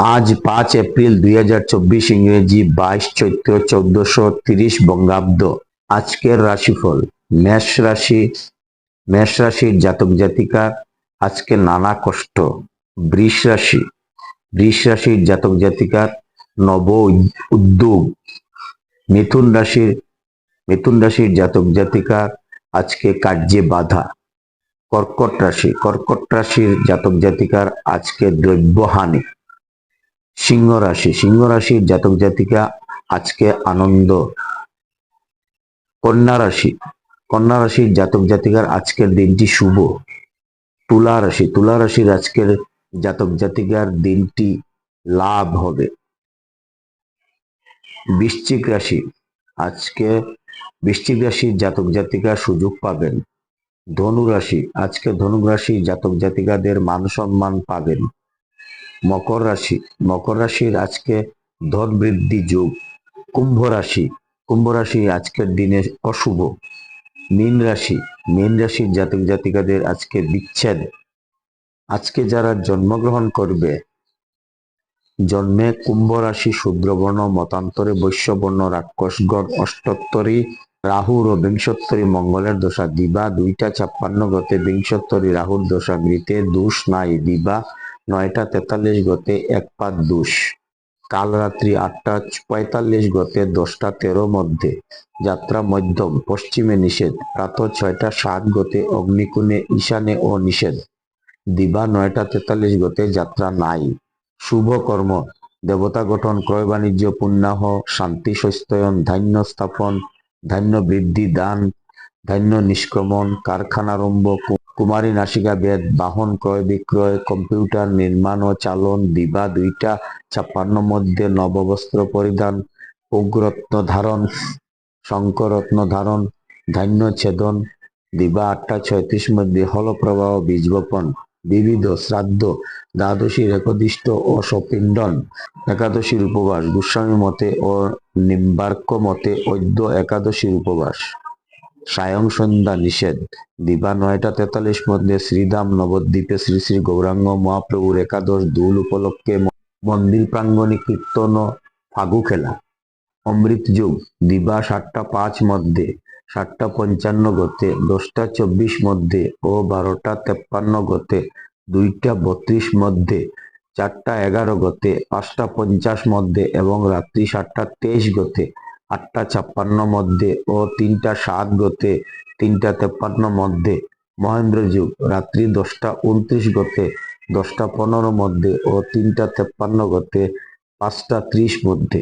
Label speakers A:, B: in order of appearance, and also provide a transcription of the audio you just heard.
A: আজ 5 এপ্রিল 2024 ইংরেজি 22 চৈত্র 1430 বঙ্গাব্দ। আজকের রাশিফল। মেষ রাশির জাতক জাতিকা আজকে নানা কষ্ট। বৃষ রাশির জাতক জাতিকার নব উদ্যোগ। মিথুন রাশির জাতক জাতিকার আজকে কার্যে বাধা। কর্কট রাশির জাতক জাতিকার আজকে দ্রব্যহানি। সিংহ রাশির জাতক জাতিকা আজকে আনন্দ। কন্যা রাশির জাতক জাতিকার আজকের দিনটি শুভ। তুলা রাশির আজকের জাতক জাতিকার দিনটি লাভ হবে। বৃশ্চিক রাশির জাতক জাতিকা সুযোগ পাবেন। ধনু রাশির জাতক জাতিকাদের মান সম্মান পাবেন। মকর রাশির আজকে ধন বৃদ্ধি যোগ। কুম্ভ রাশি আজকের দিনে অশুভ। মীন রাশির জাতক জাতিকাদের আজকে বিচ্ছেদ। আজকে যারা জন্মগ্রহণ করবে, জন্মে কুম্ভ রাশি শূদ্রবর্ণ, মতান্তরে বৈশ্যবর্ণ, রাক্ষসগণ, অষ্টোত্তরী রাহুর ও বিংশোত্তরী মঙ্গলের দশা। দিবা 2টা 56 গতে বিংশোত্তরী রাহুর দশা। মৃতে দোষ নাই। দিবা 9টা 43 গতে একপাত দোষ। কাল রাত্রি 8টা 45 গতে 10টা 13 মধ্যে যাত্রা মধ্যম, পশ্চিমে নিষেধ। প্রাত 6টা 7 গতে অগ্নিকোণে ঈশানে ও নিষেধ। দিবা 9টা 43 গতে যাত্রা নাই। শুভ কর্ম দেবতা গঠন, ক্রয় বাণিজ্য, পুণ্যাহ, শান্তি সস্ত্যয়ন, ধান্য স্থাপন, ধান্য বৃদ্ধি, দান, ধান্য নিষ্ক্রমণ, কারখানারম্ভ, কুমারী নাসিকা বেদ, বাহন ক্রয় বিক্রয়, কম্পিউটার নির্মাণ ও চালন। দিবা 2টা 56 মধ্যে নববস্ত্র পরিধান, পৌগ্রত্ন ধারণ, শঙ্করত্ন ধারণ, ধান্য ছেদন। দিবা 8টা 36 মধ্যে হলপ্রবাহ, বীজ বপন। বিবিধ শ্রাদ্ধ, দ্বাদশীর একদিষ্ট ও সপিণ্ডন। একাদশীর উপবাস গোস্বামী মতে ও নিম্বার্ক মতে অদ্য একাদশীর উপবাস। সায়ং সন্ধ্যা নিষেধ। দিবা 9টা 43 মধ্যে শ্রীধাম নবদ্বীপে শ্রী শ্রী গৌরাঙ্গ মহাপ্রভুর একাদশ দোল উপলক্ষে মন্দির প্রাঙ্গণে কীর্তন ও ফাগু খেলা। অমৃত যোগ। দিবা 7টা 5 মধ্যে, 7টা 55 গতে, 10টা 24 মধ্যে ও 12টা 53 গতে, 2টা 32 মধ্যে, 4টা 11 গতে, 5টা 50 মধ্যে এবং রাত্রি 7টা 23 গতে, 8টা 56 মধ্যে ও 3টা 7 গতে, 3টা 53 মধ্যে। মহেন্দ্র যুগ। রাত্রি 10টা 29 গতে, 10টা 15 মধ্যে ও 3টা 53 গতে, 5টা 30 মধ্যে।